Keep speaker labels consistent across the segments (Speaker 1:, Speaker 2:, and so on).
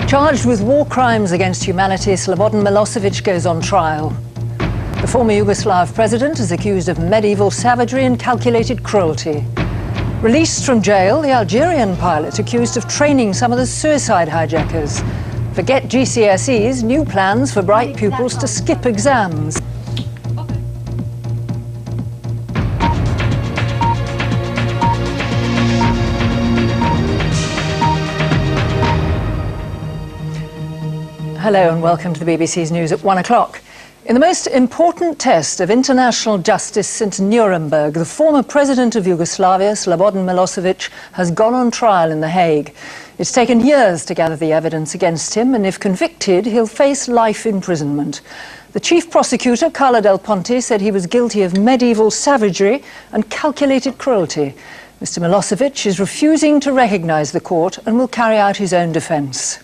Speaker 1: Charged with war crimes against humanity, Slobodan Milosevic goes on trial. The former Yugoslav president is accused of medieval savagery and calculated cruelty. Released from jail, the Algerian pilot accused of training some of the suicide hijackers. Forget GCSEs, new plans for bright pupils to skip exams. Hello and welcome to the BBC's News at 1 o'clock. In the most important test of international justice since Nuremberg, the former president of Yugoslavia, Slobodan Milosevic, has gone on trial in The Hague. It's taken years to gather the evidence against him, and if convicted, he'll face life imprisonment. The chief prosecutor, Carlo Del Ponte, said he was guilty of medieval savagery and calculated cruelty. Mr. Milosevic is refusing to recognise the court and will carry out his own defence.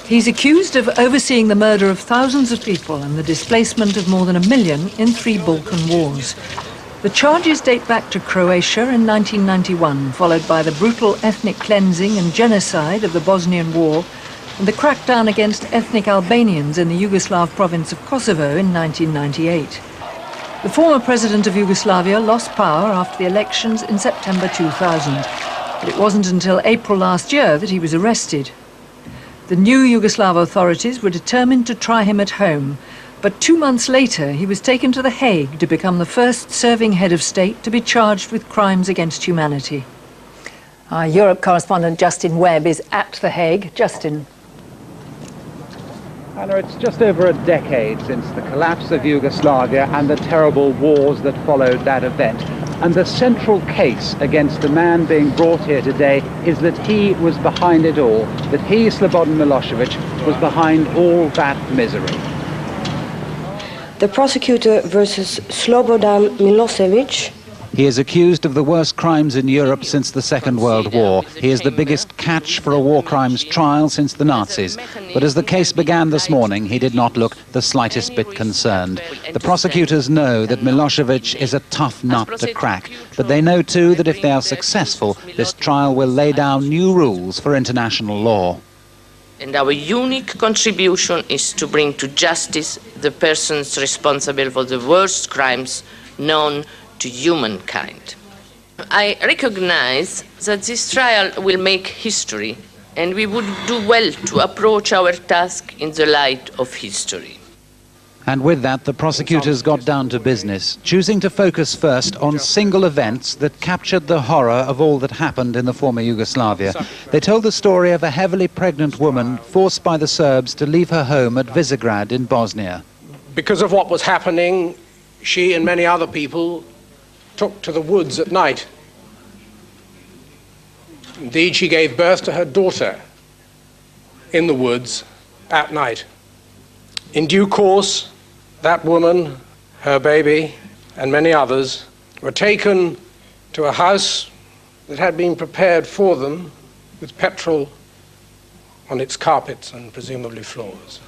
Speaker 1: He's accused of overseeing the murder of thousands of people and the displacement of more than 1 million in 3 Balkan wars. The charges date back to Croatia in 1991, followed by the brutal ethnic cleansing and genocide of the Bosnian War and the crackdown against ethnic Albanians in the Yugoslav province of Kosovo in 1998. The former president of Yugoslavia lost power after the elections in September 2000, but it wasn't until April last year that he was arrested. The new Yugoslav authorities were determined to try him at home, but 2 months later he was taken to The Hague to become the first serving head of state to be charged with crimes against humanity. Our Europe correspondent Justin Webb is at The Hague. Justin.
Speaker 2: Anna, it's just over a decade since the collapse of Yugoslavia and the terrible wars that followed that event. And the central case against the man being brought here today is that he was behind it all, that he, Slobodan Milosevic, was behind all that misery.
Speaker 3: The prosecutor versus Slobodan Milosevic.
Speaker 2: He is accused of the worst crimes in Europe since the Second World War. He is the biggest catch for a war crimes trial since the Nazis. But as the case began this morning, he did not look the slightest bit concerned. The prosecutors know that Milosevic is a tough nut to crack, but they know too that if they are successful, this trial will lay down new rules for international law.
Speaker 4: And our unique contribution is to bring to justice the persons responsible for the worst crimes known to humankind. I recognize that this trial will make history, and we would do well to approach our task in the light of history.
Speaker 2: And with that, the prosecutors got down to business, choosing to focus first on single events that captured the horror of all that happened in the former Yugoslavia. They told the story of a heavily pregnant woman forced by the Serbs to leave her home at Visegrad in Bosnia.
Speaker 5: Because of what was happening, she and many other people took to the woods at night. Indeed, she gave birth to her daughter in the woods at night. In due course, that woman, her baby, and many others were taken to a house that had been prepared for them with petrol on its carpets and presumably floors.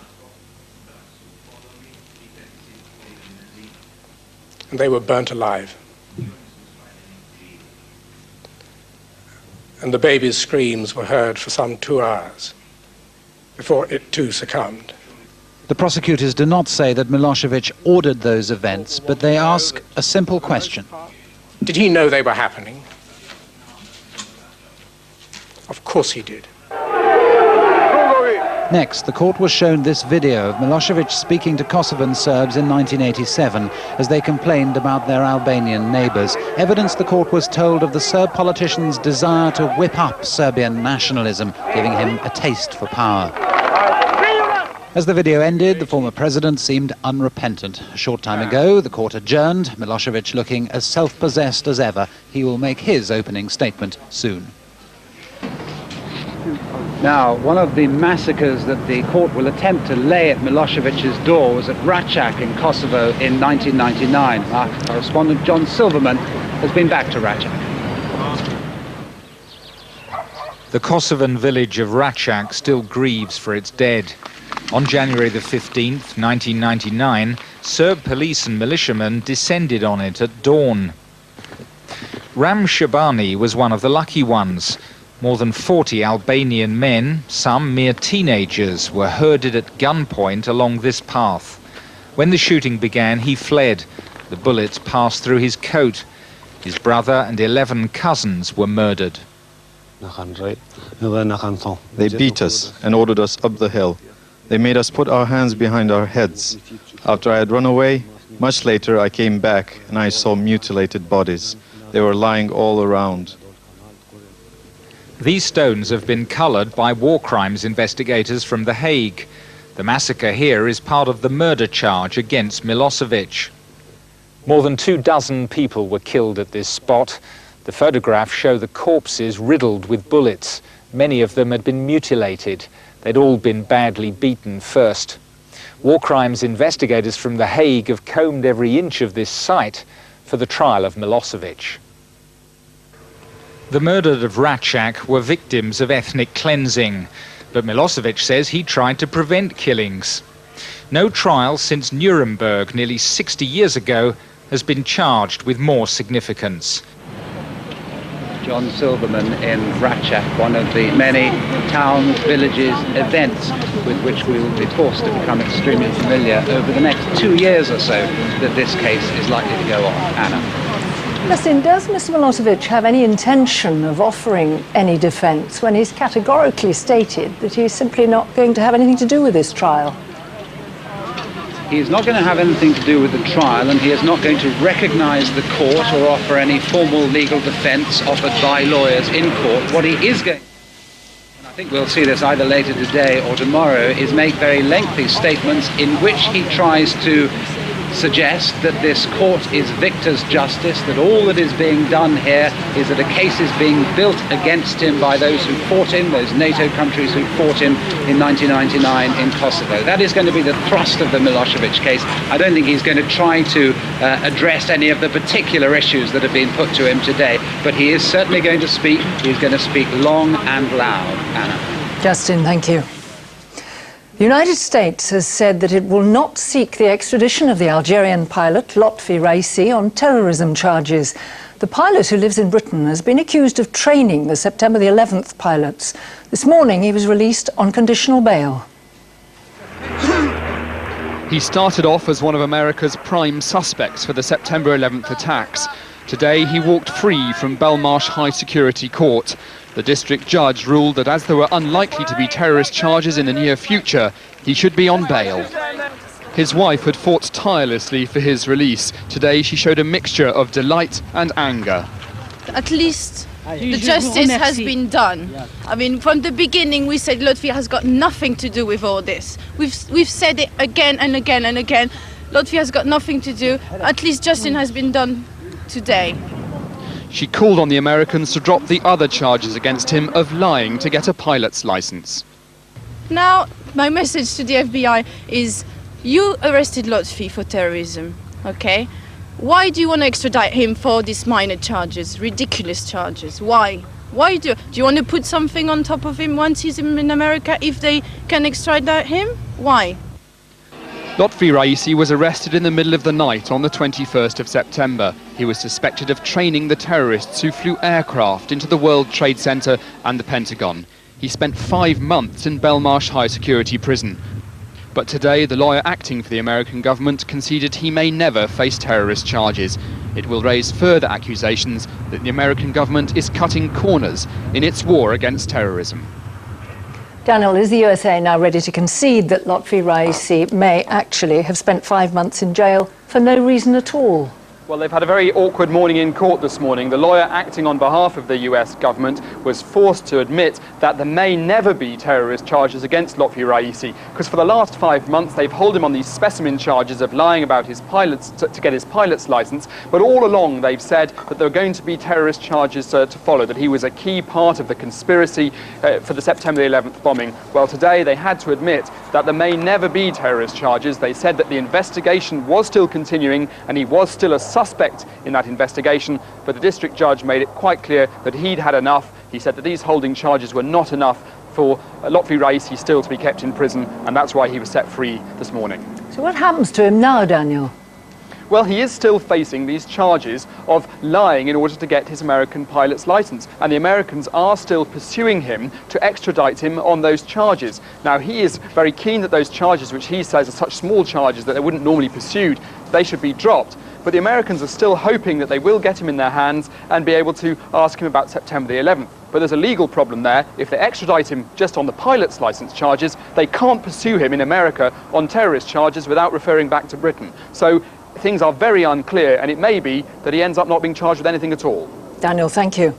Speaker 5: And they were burnt alive. And the baby's screams were heard for some 2 hours before it too succumbed.
Speaker 2: The prosecutors do not say that Milosevic ordered those events, but they ask a simple question.
Speaker 5: Did he know they were happening? Of course he did.
Speaker 2: Next, the court was shown this video of Milosevic speaking to Kosovan Serbs in 1987 as they complained about their Albanian neighbours. Evidence, the court was told, of the Serb politician's desire to whip up Serbian nationalism, giving him a taste for power. As the video ended, the former president seemed unrepentant. A short time ago, the court adjourned, Milosevic looking as self-possessed as ever. He will make his opening statement soon. Now, one of the massacres that the court will attempt to lay at Milosevic's door was at Račak in Kosovo in 1999. Our correspondent John Silverman has been back to Račak.
Speaker 6: The Kosovan village of Račak still grieves for its dead. On January the 15th, 1999, Serb police and militiamen descended on it at dawn. Ram Shabani was one of the lucky ones. More than 40 Albanian men, some mere teenagers, were herded at gunpoint along this path. When the shooting began, he fled. The bullets passed through his coat. His brother and 11 cousins were murdered.
Speaker 7: They beat us and ordered us up the hill. They made us put our hands behind our heads. After I had run away, much later I came back and I saw mutilated bodies. They were lying all around.
Speaker 6: These stones have been coloured by war crimes investigators from The Hague. The massacre here is part of the murder charge against Milosevic. More than 24 people were killed at this spot. The photographs show the corpses riddled with bullets. Many of them had been mutilated. They'd all been badly beaten first. War crimes investigators from The Hague have combed every inch of this site for the trial of Milosevic. The murdered of Račak were victims of ethnic cleansing, but Milosevic says he tried to prevent killings. No trial since Nuremberg nearly 60 years ago has been charged with more significance.
Speaker 2: John Silverman in Račak, one of the many towns, villages, events with which we will be forced to become extremely familiar over the next 2 years or so that this case is likely to go on. Anna.
Speaker 1: Justin, does Mr. Milosevic have any intention of offering any defence when he's categorically stated that he's simply not going to have anything to do with this trial?
Speaker 2: He's not going to have anything to do with the trial, and he is not going to recognise the court or offer any formal legal defence offered by lawyers in court. What he is going, and I think we'll see this either later today or tomorrow, is make very lengthy statements in which he tries to suggest that this court is victor's justice, that all that is being done here is that a case is being built against him by those who fought him, those NATO countries who fought him in 1999 in Kosovo. That is going to be the thrust of the Milosevic case. I don't think he's going to try to address any of the particular issues that have been put to him today, but he is certainly going to speak. He's going to speak long and loud. Anna.
Speaker 1: Justin, thank you. The United States has said that it will not seek the extradition of the Algerian pilot Lotfi Raissi on terrorism charges. The pilot, who lives in Britain, has been accused of training the September the 11th pilots. This morning he was released on conditional bail.
Speaker 8: He started off as one of America's prime suspects for the September 11th attacks. Today he walked free from Belmarsh High Security Court. The district judge ruled that as there were unlikely to be terrorist charges in the near future, he should be on bail. His wife had fought tirelessly for his release. Today she showed a mixture of delight and anger.
Speaker 9: At least the justice has been done. I mean, from the beginning we said Lotfi has got nothing to do with all this. We've said it again and again and again. Lotfi has got nothing to do. At least justice has been done today.
Speaker 8: She called on the Americans to drop the other charges against him of lying to get a pilot's license.
Speaker 9: Now, my message to the FBI is, you arrested Lotfi for terrorism, okay? Why do you want to extradite him for these minor charges, ridiculous charges? Why? Why do you want to put something on top of him once he's in America if they can extradite him? Why?
Speaker 8: Lotfi Raissi was arrested in the middle of the night on the 21st of September. He was suspected of training the terrorists who flew aircraft into the World Trade Center and the Pentagon. He spent 5 months in Belmarsh High Security Prison. But today, the lawyer acting for the American government conceded he may never face terrorist charges. It will raise further accusations that the American government is cutting corners in its war against terrorism.
Speaker 1: Daniel, is the USA now ready to concede that Lotfi Raissi may actually have spent 5 months in jail for no reason at all?
Speaker 8: Well, they've had a very awkward morning in court this morning. The lawyer acting on behalf of the US government was forced to admit that there may never be terrorist charges against Lotfi Raissi, because for the last 5 months they've held him on these specimen charges of lying about his pilots to get his pilot's license, but all along they've said that there are going to be terrorist charges to follow, that he was a key part of the conspiracy for the September 11th bombing. Well, today they had to admit that there may never be terrorist charges. They said that the investigation was still continuing and he was still a suspect in that investigation, but the district judge made it quite clear that he'd had enough. He said that these holding charges were not enough for Lotfi Raissi still to be kept in prison, and that's why he was set free this morning.
Speaker 1: So what happens to him now, Daniel?
Speaker 8: Well, he is still facing these charges of lying in order to get his American pilot's license, and the Americans are still pursuing him to extradite him on those charges. Now, he is very keen that those charges, which he says are such small charges that they wouldn't normally be pursued, they should be dropped. But the Americans are still hoping that they will get him in their hands and be able to ask him about September the 11th. But there's a legal problem there. If they extradite him just on the pilot's license charges, they can't pursue him in America on terrorist charges without referring back to Britain. So things are very unclear, and it may be that he ends up not being charged with anything at all.
Speaker 1: Daniel, thank you.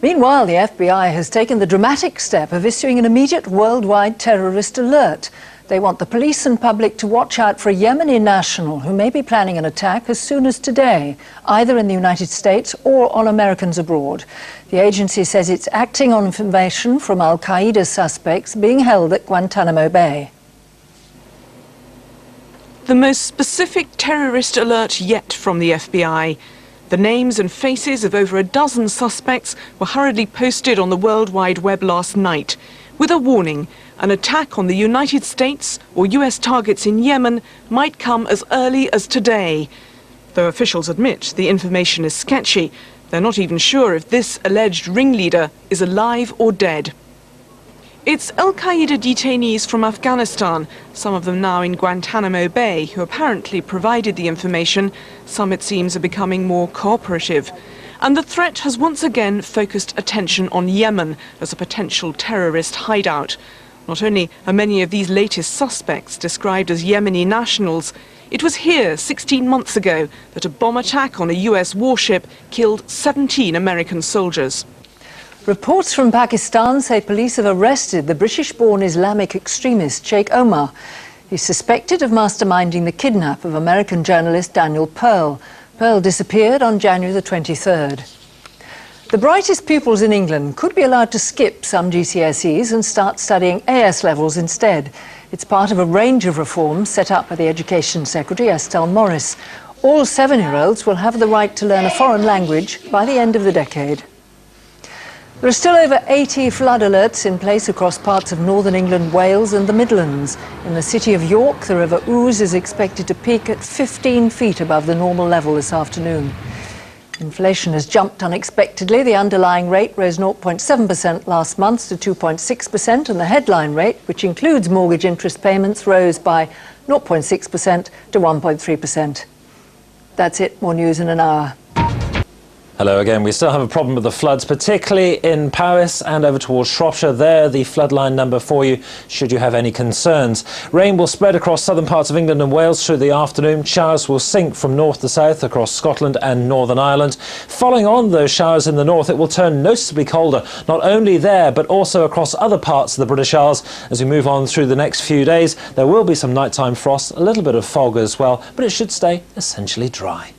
Speaker 1: Meanwhile, the FBI has taken the dramatic step of issuing an immediate worldwide terrorist alert. They want the police and public to watch out for a Yemeni national who may be planning an attack as soon as today, either in the United States or on Americans abroad. The agency says it's acting on information from Al-Qaeda suspects being held at Guantanamo Bay.
Speaker 10: The most specific terrorist alert yet from the FBI. The names and faces of over a dozen suspects were hurriedly posted on the World Wide Web last night, with a warning: an attack on the United States or US targets in Yemen might come as early as today. Though officials admit the information is sketchy, they're not even sure if this alleged ringleader is alive or dead. It's Al-Qaeda detainees from Afghanistan, some of them now in Guantanamo Bay, who apparently provided the information. Some, it seems, are becoming more cooperative. And the threat has once again focused attention on Yemen as a potential terrorist hideout. Not only are many of these latest suspects described as Yemeni nationals, it was here 16 months ago that a bomb attack on a US warship killed 17 American soldiers.
Speaker 1: Reports from Pakistan say police have arrested the British-born Islamic extremist Sheikh Omar. He's suspected of masterminding the kidnap of American journalist Daniel Pearl. Pearl disappeared on January the 23rd. The brightest pupils in England could be allowed to skip some GCSEs and start studying AS levels instead. It's part of a range of reforms set up by the Education Secretary, Estelle Morris. All 7-year-olds will have the right to learn a foreign language by the end of the decade. There are still over 80 flood alerts in place across parts of northern England, Wales and the Midlands. In the city of York, the River Ouse is expected to peak at 15 feet above the normal level this afternoon. Inflation has jumped unexpectedly. The underlying rate rose 0.7% last month to 2.6%, and the headline rate, which includes mortgage interest payments, rose by 0.6% to 1.3%. That's it. More news in an hour.
Speaker 11: Hello again. We still have a problem with the floods, particularly in Paris and over towards Shropshire. There, the floodline number for you, should you have any concerns. Rain will spread across southern parts of England and Wales through the afternoon. Showers will sink from north to south across Scotland and Northern Ireland. Following on those showers in the north, it will turn noticeably colder, not only there, but also across other parts of the British Isles. As we move on through the next few days, there will be some nighttime frost, a little bit of fog as well, but it should stay essentially dry.